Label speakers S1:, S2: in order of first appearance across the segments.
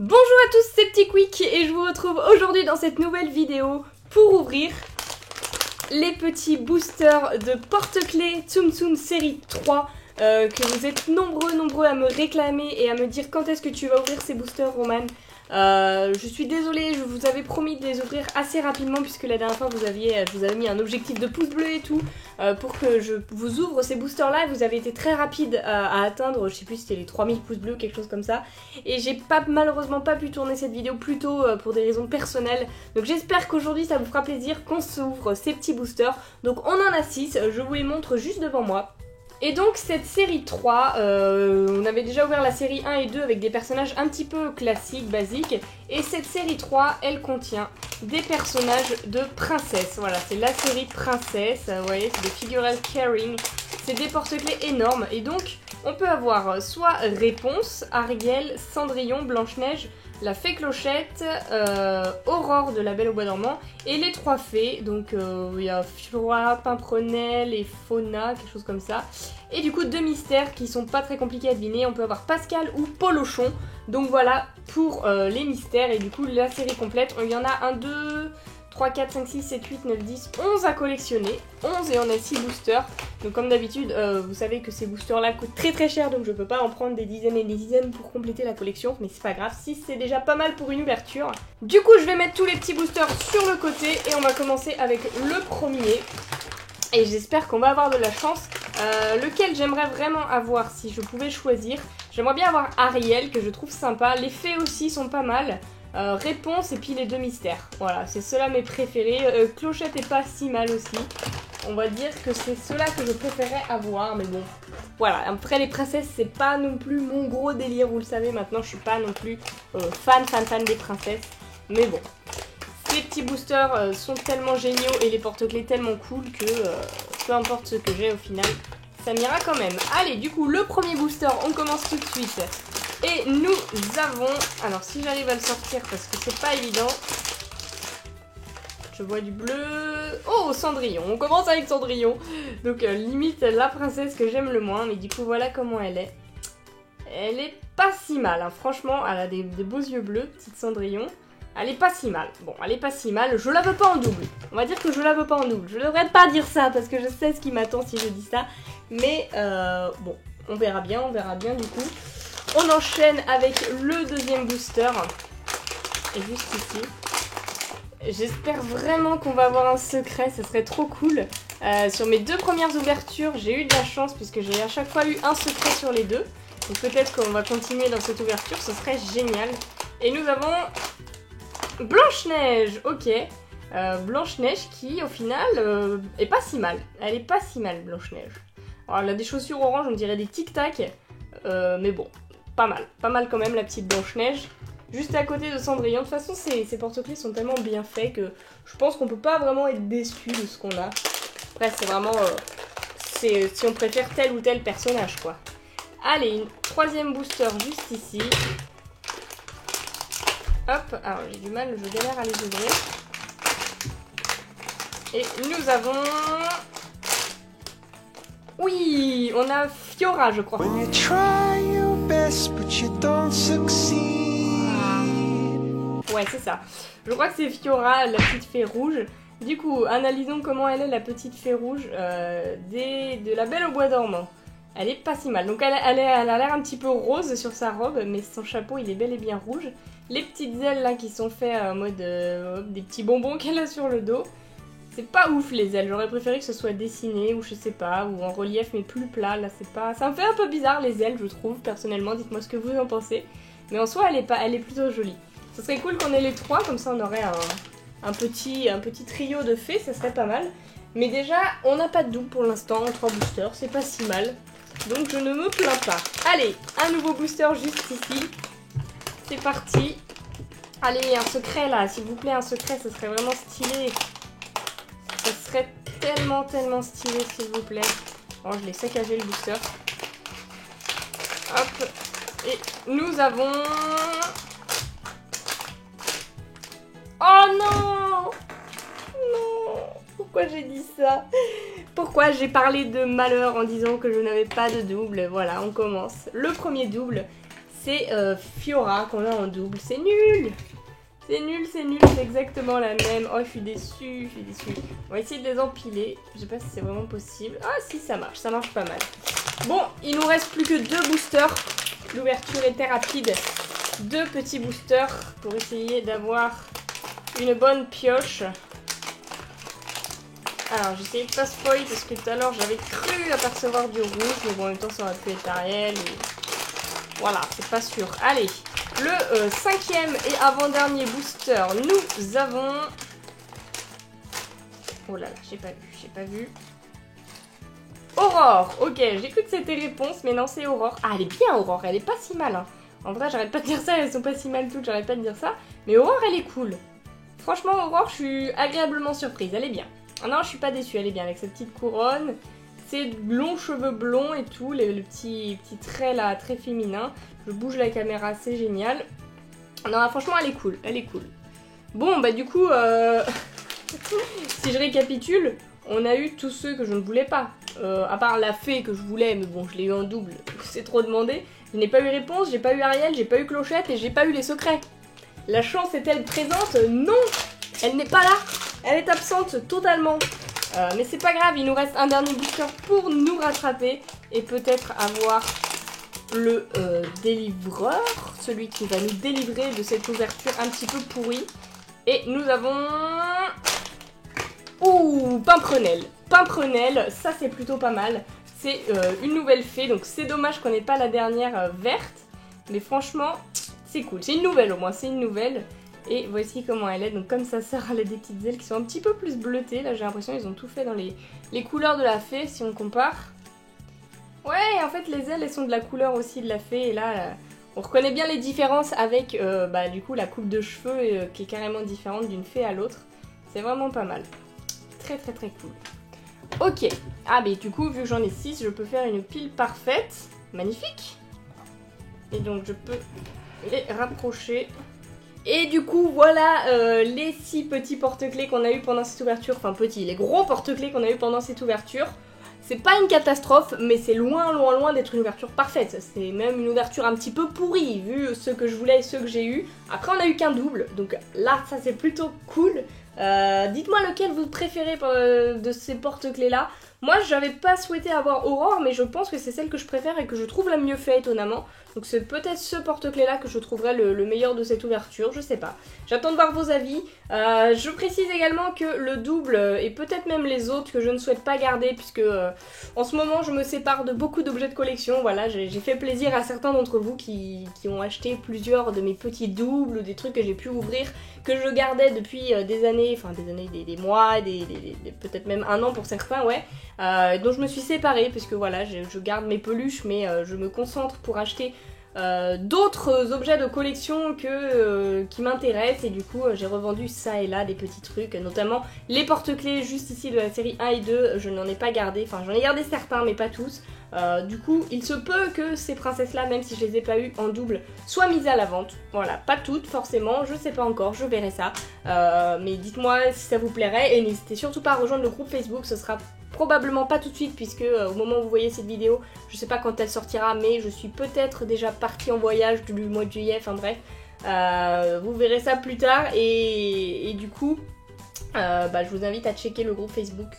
S1: Bonjour à tous, c'est Petit Quick et je vous retrouve aujourd'hui dans cette nouvelle vidéo pour ouvrir les petits boosters de porte-clés Tsum Tsum série 3 que vous êtes nombreux à me réclamer et à me dire quand est-ce que tu vas ouvrir ces boosters, Roman. Je suis désolée, je vous avais promis de les ouvrir assez rapidement puisque la dernière fois je vous avais mis un objectif de pouce bleu et tout pour que je vous ouvre ces boosters là. Vous avez été très rapide à atteindre, je sais plus si c'était les 3000 pouces bleus, quelque chose comme ça, et j'ai malheureusement pas pu tourner cette vidéo plus tôt pour des raisons personnelles. Donc j'espère qu'aujourd'hui ça vous fera plaisir qu'on s'ouvre ces petits boosters. Donc on en a 6, je vous les montre juste devant moi. Et donc cette série 3, on avait déjà ouvert la série 1 et 2 avec des personnages un petit peu classiques, basiques. Et cette série 3, elle contient des personnages de princesses. Voilà, c'est la série princesse, vous voyez, c'est des figurines caring. C'est des porte-clés énormes. Et donc, on peut avoir soit Réponse, Ariel, Cendrillon, Blanche-Neige, la Fée Clochette, Aurore de la Belle au Bois dormant et les 3 fées, donc il y a Fiora, Pimprenelle et Fauna, quelque chose comme ça. Et du coup 2 mystères qui sont pas très compliqués à deviner, on peut avoir Pascal ou Polochon. Donc voilà pour les mystères et du coup la série complète, il y en a 1, 2, 3, 4, 5, 6, 7, 8, 9, 10, 11 à collectionner, 11 et on a 6 boosters. Donc comme d'habitude, vous savez que ces boosters là coûtent très cher, donc je peux pas en prendre des dizaines et des dizaines pour compléter la collection, mais c'est pas grave, si c'est déjà pas mal pour une ouverture. Du coup je vais mettre tous les petits boosters sur le côté et on va commencer avec le premier. Et j'espère qu'on va avoir de la chance. Lequel j'aimerais vraiment avoir si je pouvais choisir. J'aimerais bien avoir Ariel que je trouve sympa, les fées aussi sont pas mal. Réponse et puis les 2 mystères. Voilà, c'est ceux-là mes préférés. Clochette est pas si mal aussi. On va dire que c'est ceux-là que je préférais avoir, mais bon. Voilà, après les princesses, c'est pas non plus mon gros délire, vous le savez, maintenant je suis pas non plus fan des princesses. Mais bon, ces petits boosters sont tellement géniaux et les porte-clés tellement cool que peu importe ce que j'ai au final, ça m'ira quand même. Allez, du coup, le premier booster, on commence tout de suite. Et nous avons... Alors, si j'arrive à le sortir, parce que c'est pas évident. Je vois du bleu... Oh, Cendrillon. On commence avec Cendrillon. Donc, limite, la princesse que j'aime le moins. Mais du coup, voilà comment elle est. Elle est pas si mal, hein. Franchement, elle a des beaux yeux bleus, petite Cendrillon. Elle est pas si mal. Bon, elle est pas si mal. Je la veux pas en double. On va dire que je la veux pas en double. Je devrais pas dire ça, parce que je sais ce qui m'attend si je dis ça. Mais, bon, on verra bien du coup. On enchaîne avec le deuxième booster. Et juste ici. J'espère vraiment qu'on va avoir un secret, ça serait trop cool. Sur mes 2 premières ouvertures, j'ai eu de la chance puisque j'ai à chaque fois eu un secret sur les 2. Donc peut-être qu'on va continuer dans cette ouverture, ce serait génial. Et nous avons Blanche-Neige, ok. Blanche-Neige qui au final est pas si mal. Elle est pas si mal, Blanche-Neige. Alors elle a des chaussures orange, on dirait des tic-tac. Mais bon. Pas mal quand même la petite Blanche-Neige. Juste à côté de Cendrillon. De toute façon, ces porte-clés sont tellement bien faits que je pense qu'on peut pas vraiment être déçu de ce qu'on a. Après, c'est vraiment si on préfère tel ou tel personnage, quoi. Allez, une 3e booster juste ici. Hop, alors j'ai du mal, je galère à les ouvrir. Et nous avons... Oui, on a Fiora, je crois. Ouais, c'est ça. Je crois que c'est Fiora, la petite fée rouge. Du coup, analysons comment elle est, la petite fée rouge de la Belle au Bois dormant. Elle est pas si mal. Donc elle a l'air un petit peu rose sur sa robe, mais son chapeau, il est bel et bien rouge. Les petites ailes là qui sont faites en mode des petits bonbons qu'elle a sur le dos. C'est pas ouf les ailes, j'aurais préféré que ce soit dessiné ou je sais pas, ou en relief mais plus plat, là c'est pas... Ça me fait un peu bizarre les ailes je trouve, personnellement, dites-moi ce que vous en pensez. Mais en soi elle est plutôt jolie. Ce serait cool qu'on ait les 3, comme ça on aurait un petit trio de fées, ça serait pas mal. Mais déjà, on n'a pas de double pour l'instant en 3 boosters, c'est pas si mal. Donc je ne me plains pas. Allez, un nouveau booster juste ici. C'est parti. Allez, un secret là, s'il vous plaît, un secret, ce serait vraiment stylé. Ça serait tellement stylé s'il vous plaît. Bon, je l'ai saccagé le booster. Hop. Et nous avons... Oh non! Non! Pourquoi j'ai dit ça? Pourquoi j'ai parlé de malheur en disant que je n'avais pas de double? Voilà, on commence. Le premier double, c'est Fiora qu'on a en double. C'est nul! C'est nul, c'est exactement la même. Oh, je suis déçue. On va essayer de les empiler. Je sais pas si c'est vraiment possible. Ah si, ça marche pas mal. Bon, il nous reste plus que 2 boosters. L'ouverture était rapide. 2 petits boosters pour essayer d'avoir une bonne pioche. Alors, j'essaie de pas spoil parce que tout à l'heure j'avais cru apercevoir du rouge, mais bon, en même temps ça aurait pu être Ariel. Et... voilà, c'est pas sûr. Allez, le 5e et avant-dernier booster, nous avons... oh là là, j'ai pas vu. Aurore, ok, j'ai cru que c'était réponse, mais non, c'est Aurore. Ah, elle est bien Aurore, elle est pas si mal. Hein. En vrai, j'arrête pas de dire ça, elles sont pas si mal toutes, j'arrête pas de dire ça. Mais Aurore, elle est cool. Franchement, Aurore, je suis agréablement surprise, elle est bien. Ah non, je suis pas déçue, elle est bien avec cette petite couronne, ses longs cheveux blonds et tout, le petit trait là, très féminin. Je bouge la caméra, c'est génial. Non, franchement, elle est cool. Bon, bah du coup, si je récapitule, on a eu tous ceux que je ne voulais pas. À part la fée que je voulais, mais bon, je l'ai eu en double, c'est trop demandé. Je n'ai pas eu réponse, j'ai pas eu Ariel, j'ai pas eu Clochette et j'ai pas eu les secrets. La chance est-elle présente? Non, elle n'est pas là. Elle est absente totalement. Mais c'est pas grave, il nous reste un dernier booster pour nous rattraper. Et peut-être avoir le délivreur. Celui qui va nous délivrer de cette ouverture un petit peu pourrie. Et nous avons... ouh, Pimprenel. Pimprenel, ça c'est plutôt pas mal. C'est une nouvelle fée, donc c'est dommage qu'on n'ait pas la dernière verte. Mais franchement, c'est cool. C'est une nouvelle au moins, c'est une nouvelle. Et voici comment elle est, donc comme sa sœur, elle a des petites ailes qui sont un petit peu plus bleutées. Là j'ai l'impression qu'ils ont tout fait dans les couleurs de la fée si on compare. Ouais, en fait les ailes elles sont de la couleur aussi de la fée et là on reconnaît bien les différences avec bah, du coup la coupe de cheveux qui est carrément différente d'une fée à l'autre. C'est vraiment pas mal. Très cool. Ok, ah mais du coup vu que j'en ai 6, je peux faire une pile parfaite. Magnifique. Et donc je peux les rapprocher. Et du coup voilà les 6 petits porte-clés qu'on a eu pendant cette ouverture, enfin petits, les gros porte-clés qu'on a eu pendant cette ouverture. C'est pas une catastrophe, mais c'est loin d'être une ouverture parfaite. C'est même une ouverture un petit peu pourrie, vu ceux que je voulais et ceux que j'ai eu. Après on a eu qu'un double, donc là ça c'est plutôt cool. Dites-moi lequel vous préférez de ces porte-clés là. Moi j'avais pas souhaité avoir Aurore, mais je pense que c'est celle que je préfère et que je trouve la mieux faite étonnamment. Donc c'est peut-être ce porte-clés là que je trouverais le meilleur de cette ouverture, je sais pas. J'attends de voir vos avis. Je précise également que le double et peut-être même les autres que je ne souhaite pas garder puisque en ce moment je me sépare de beaucoup d'objets de collection. Voilà, j'ai fait plaisir à certains d'entre vous qui ont acheté plusieurs de mes petits doubles ou des trucs que j'ai pu ouvrir, que je gardais depuis des années, enfin des mois, peut-être même un an pour certains, ouais. Dont je me suis séparée parce que voilà, je garde mes peluches mais je me concentre pour acheter d'autres objets de collection qui m'intéressent et du coup j'ai revendu ça et là des petits trucs, notamment les porte-clés juste ici de la série 1 et 2, je n'en ai pas gardé, enfin j'en ai gardé certains mais pas tous. Du coup il se peut que ces princesses là, même si je les ai pas eues en double, soient mises à la vente. Voilà, pas toutes forcément, je sais pas encore, je verrai ça. Mais dites-moi si ça vous plairait et n'hésitez surtout pas à rejoindre le groupe Facebook, ce sera probablement pas tout de suite puisque au moment où vous voyez cette vidéo, je sais pas quand elle sortira, mais je suis peut-être déjà partie en voyage du mois de juillet, enfin bref. Vous verrez ça plus tard et du coup, je vous invite à checker le groupe Facebook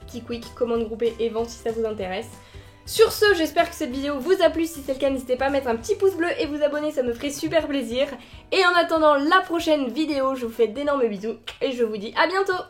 S1: Quick, commande groupée et vente si ça vous intéresse. Sur ce, j'espère que cette vidéo vous a plu, si c'est le cas n'hésitez pas à mettre un petit pouce bleu et vous abonner, ça me ferait super plaisir. Et en attendant la prochaine vidéo, je vous fais d'énormes bisous et je vous dis à bientôt.